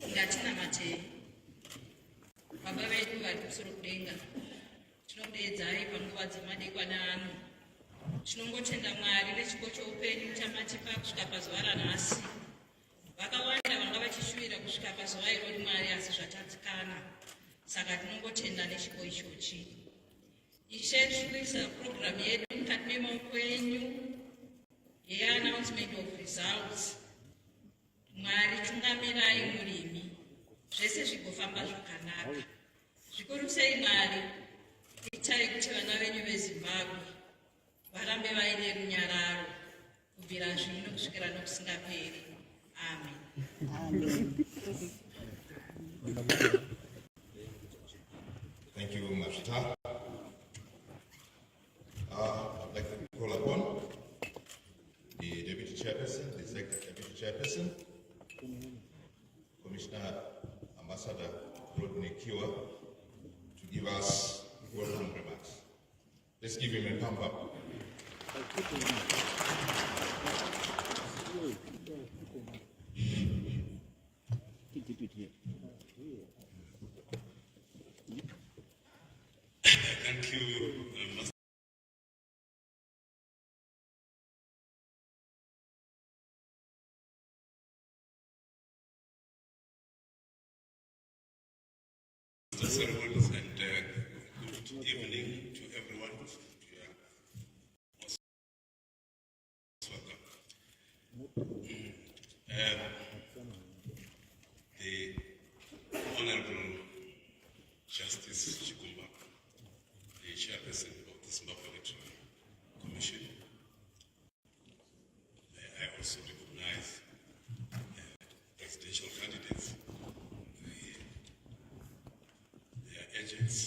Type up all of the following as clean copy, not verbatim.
Ngatinamate baba vedu vari kusoro kudenga, tinokudeedzai panguva dzemadekwana ano. Tinongotenda Mwari nechiko choupenyu chamatipa kusvika pazuva ranhasi. Vakawanda vanga vachishuvira kusvika pazuva irori Mwari, asi zvatadzikana. Saka tinongotenda nechiko ichochi. Ishe, tiri kuisa purogiramu yedu mukati memaoko enyu yeannouncement of results. Mwari, tungamirai murimi, zvese zvigofamba zvakanaka. Zvikuru sei Mwari, itai kuti vana venyu veZimbabwe varambe vaine runyararo kubvira zvino kusvikira nokusingaperi. Amen. Thank you, Mashita. I'd like to call upon the Deputy Chairperson, the Executive Deputy Chairperson, Commissioner Ambassador Rodney Kiwa, to give us welcome remarks. Let's give him a pump up. Thank you, Mr. Ceremonies, and good evening to everyone. You are most welcome. The Honorable Justice Chigumba, the chairperson of the Zimbabwe Electoral Commission. I also recognize presidential candidates, their agents,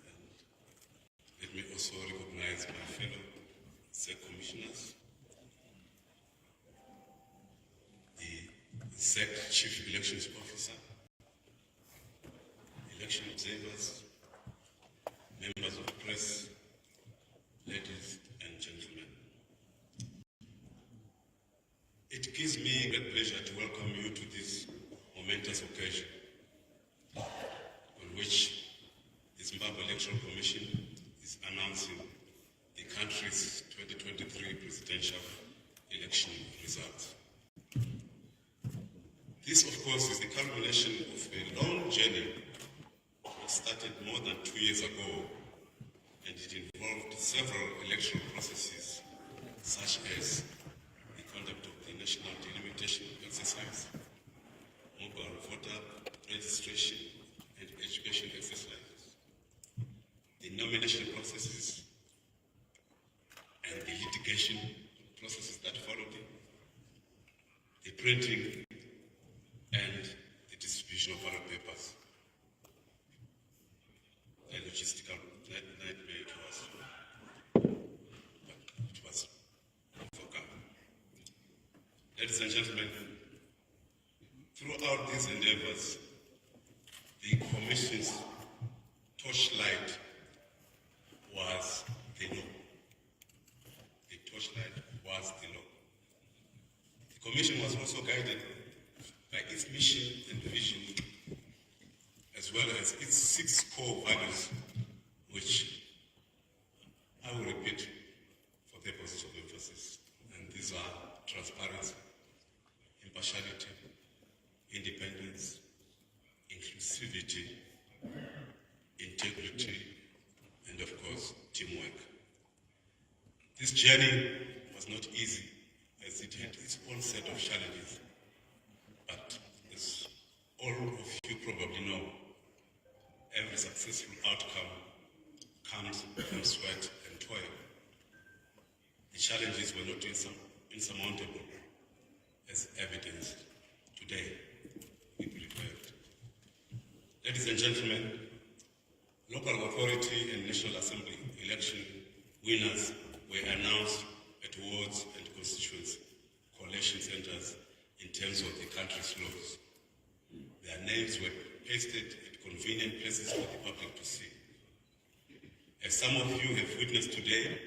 and let me also recognize my fellow SEC commissioners, the SEC Chief Elections Officer, election observers, members of the press, ladies and gentlemen. It gives me great pleasure to welcome you to this momentous occasion on which the Zimbabwe Electoral Commission is announcing the country's 2023 presidential election results. This, of course, is the culmination of a long journey that started more than 2 years ago, and it involved several electoral processes, such as the conduct of the national delimitation exercise, mobile voter registration and education exercises, the nomination processes, and the litigation processes that followed it, the printing and the distribution of ballot papers. A logistical nightmare it was, but it was overcome. Ladies and gentlemen, throughout these endeavors, the Commission's torchlight was the law. The torchlight was the law. The Commission was also guided by its mission and vision, as well as its 6 core values, which I will repeat for purposes of emphasis. And these are transparency, impartiality, independence, inclusivity, integrity, and of course, teamwork. This journey was not easy, as it had its own set of challenges. But as all of you probably know, every successful outcome comes from sweat and toil. The challenges were not insurmountable, as evidenced today. We prevailed. Ladies and gentlemen, local authority and National Assembly election winners were announced at wards and constituency collation centers in terms of the country's laws. Their names were pasted at convenient places for the public to see. As some of you have witnessed today,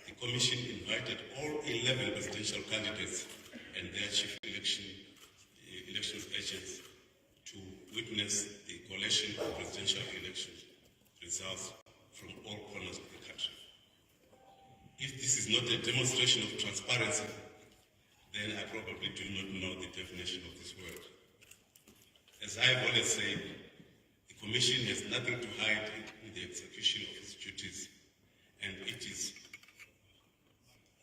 the Commission invited all 11 presidential candidates and their chief elections agents to witness the collation of presidential election results from all corners of the country. If this is not a demonstration of transparency, then I probably do not know the definition of this word. As I've always said, the Commission has nothing to hide in the execution of its duties, and it is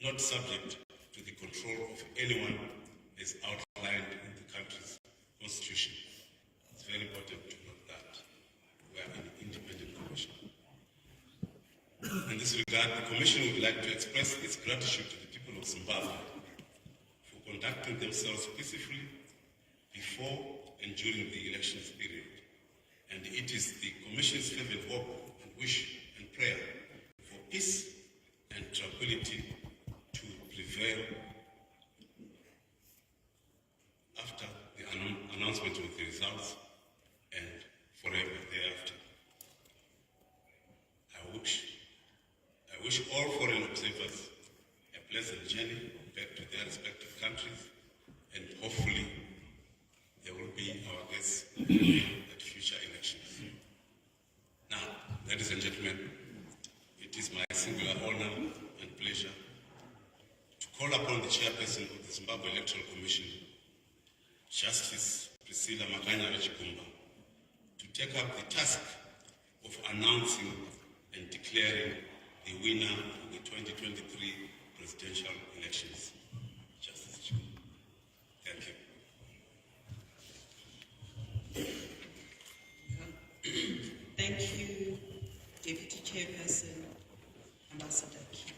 not subject to the control of anyone as outlined in the country's constitution. It's very important to note that we are an independent commission. In this regard, the Commission would like to express its gratitude to the people of Zimbabwe for conducting themselves peacefully before and during the elections period. And it is the Commission's fervent hope and wish and prayer for peace and tranquility to prevail after the announcement of the results and forever thereafter. I wish all foreign observers a pleasant journey back to their respective countries, and hopefully they will be our guests at future elections. Now, ladies and gentlemen, it is my singular honor and pleasure to call upon the chairperson of the Zimbabwe Electoral Commission, Justice Priscilla Chigumba, to take up the task of announcing and declaring the winner of the 2023 presidential elections. Justice Chigumba. Thank you. Thank you, Deputy Chairperson, Ambassador Key.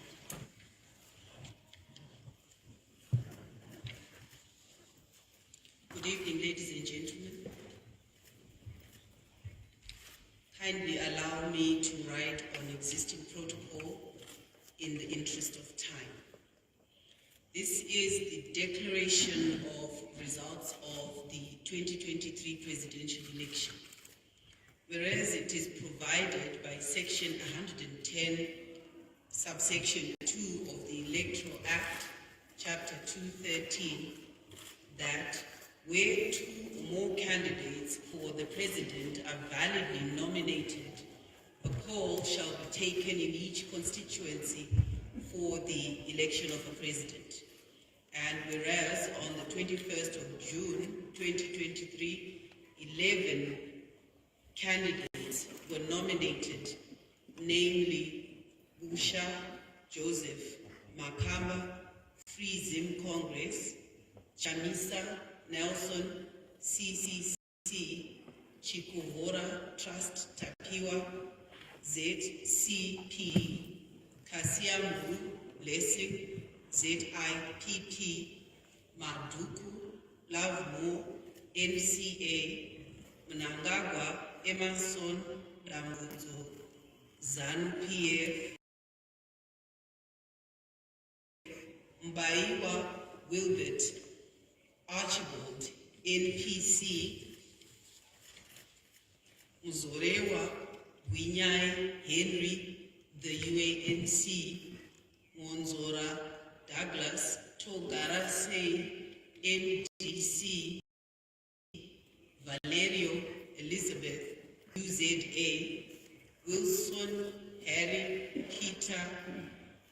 Good evening, ladies and gentlemen. Kindly allow me to write on existing protocol in the interest of time. This is the declaration of results of the 2023 presidential election. Whereas it is provided by Section 110, subsection 2 of the Electoral Act, Chapter 213, that where two or more candidates for the president are validly nominated, a poll shall be taken in each constituency for the election of a president. And whereas on the 21st of June 2023, 11 candidates were nominated, namely Busha Joseph Makamba, Free Zim Congress, Chamisa Nelson, CCC, Chikuvora Trust Tapiwa, ZCP, Kasiambu Blessing, ZIPP, Marduku, Love Mo, NCA, Mnangagwa, Emerson, Rambuzo, ZANU PF, Mbaiwa, Wilbert, Archibald, NPC, Muzorewa, Winyai, Henry, the UANC, Monzora, Douglas, Togara Say, MDC, Valerio, Elizabeth, UZA, Wilson, Harry, Peter,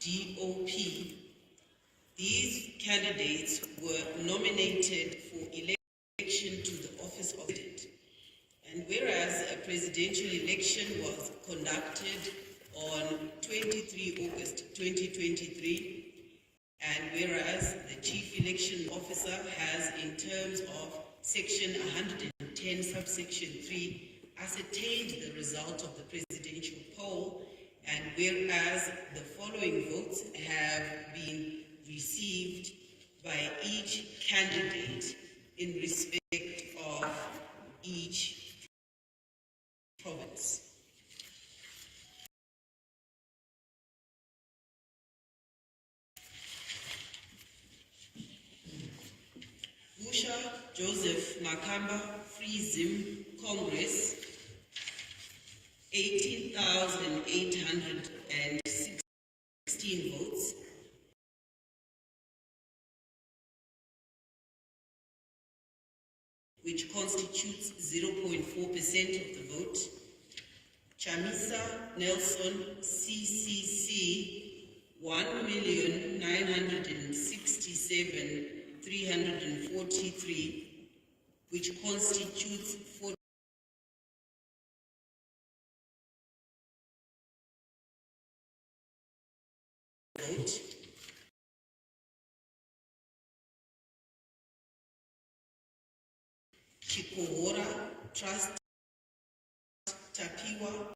DOP. These candidates were nominated for election to the office of president. And whereas a presidential election was conducted on 23 August 2023, and whereas the Chief Election Officer has, in terms of Section 110, subsection 3, ascertained the result of the presidential poll, and whereas the following votes have been received by each candidate in respect of each province. Busha Joseph Makamba, Free Zim Congress, 18,816 16 votes. Which constitutes 0.4% of the vote. Chamisa Nelson CCC 1,967,343, which constitutes 40. Vote. Chigumba Trust Tapiwa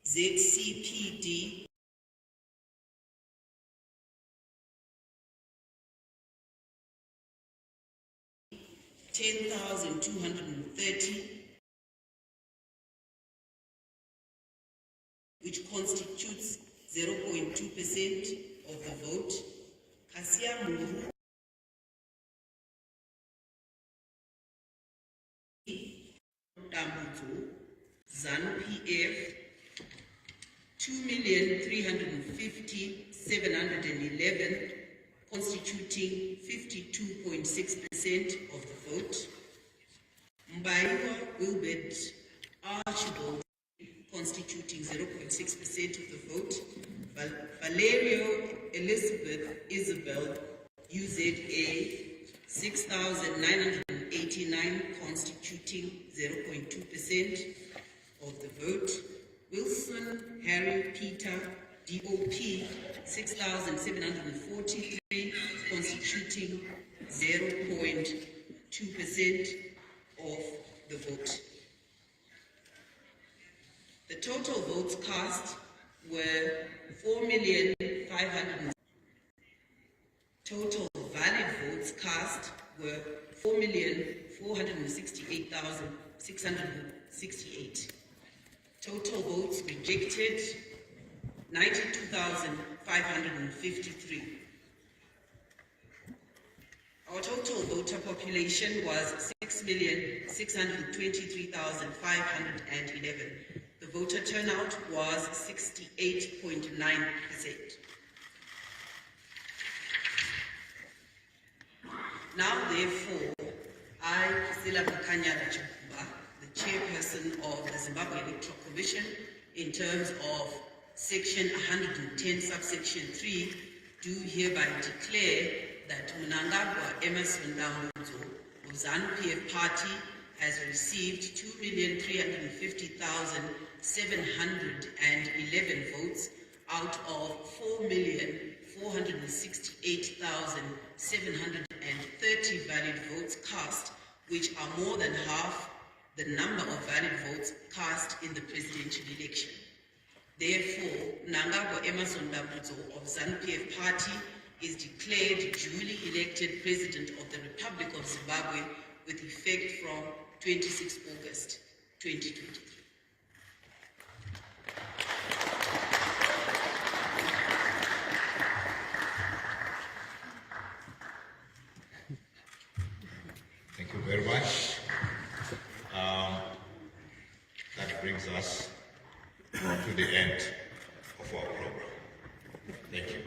ZCPD 10,230, which constitutes 0.2% of the vote. Kasia Muru Dambuzo ZANU-PF 2,350,711, constituting 52.6% of the vote. Mbaiwa Wilbert Archibald, constituting 0.6% of the vote. Valerio Elizabeth Isabel, UZA, 6,989, constituting 0.2% of the vote. Wilson Harry Peter, DOP, 6,743, constituting 0.2% of the vote. The total votes cast were 4,500,000. Total valid votes cast were 4,468,668. Total votes rejected 92,553. Our total voter population was 6,623,511. The voter turnout was 68.9%. Now, therefore, I, Priscilla, Chigumba, the chairperson of the Zimbabwe Electoral Commission, in terms of Section 110, subsection 3, do hereby declare that Mnangagwa Emerson Dambuzo of ZANU-PF Party has received 2,350,711 votes out of 4,468,730 valid votes cast, which are more than half the number of valid votes cast in the presidential election. Therefore, Mnangagwa Emerson Dambuzo of ZANU-PF Party is declared duly elected President of the Republic of Zimbabwe with effect from 26 August 2023. Thank you very much. That brings us to the end of our program. Thank you.